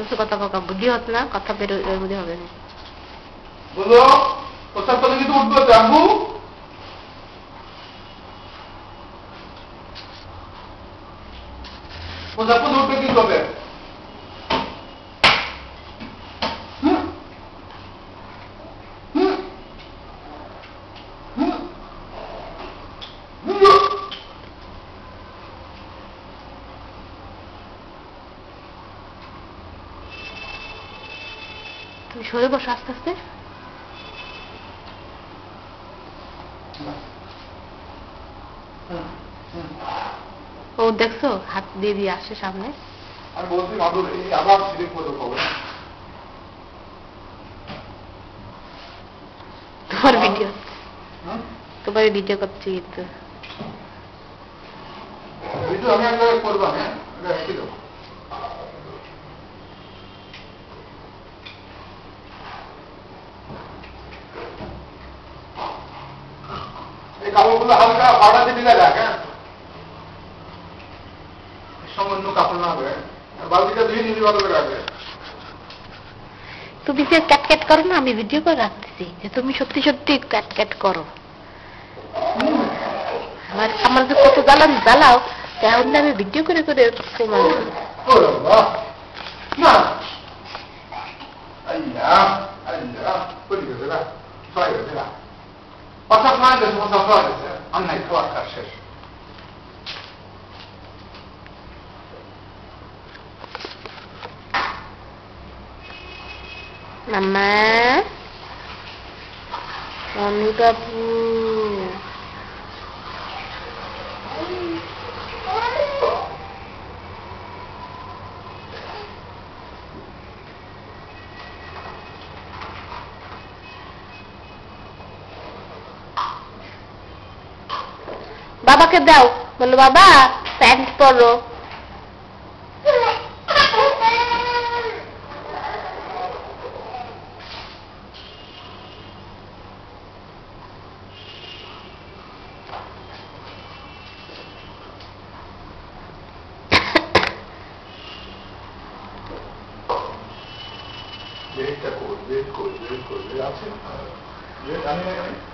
কিছু কথা কাকা বুদ্ধি হত না কথা বের বুদ্ধি হবে না বলো প্রসাদ পদে কিন্তু উঠবো জানবো প্রসাদ পদে উঠবে কি হবে তুমি সরে বসো আস্তে আস্তে ও দেখছো হাত দিয়ে দিয়ে আসছে সামনে আর বলছি মাদুর এই আবার সিরিপ মতো পাবো তোমার ভিডিও করছি কিন্তু ভিডিও আমি একটা করবো হ্যাঁ এটা রেখে দেবো এই কাপড়গুলো হালকা পাড়াতে দিলে রাখ হ্যাঁ সামান্য কাপড় না হবে বালতিটা ধুয়ে নিবি ভালো করে রাখবে তুমি যে ক্যাট করো না আমি ভিডিও করে রাখতেছি যে তুমি সত্যি সত্যি ক্যাট করো আমার যে কত জ্বালাও তেমন আমি ভিডিও করে করে তোমার না কথা শোনা গেছে কথা শোনা গেছে অন্যায় খাওয়ার কাজ শেষ মামা মমি বাবু বাবাকে দাও বলো বাবা প্যান্ট পরো वेट करते আছে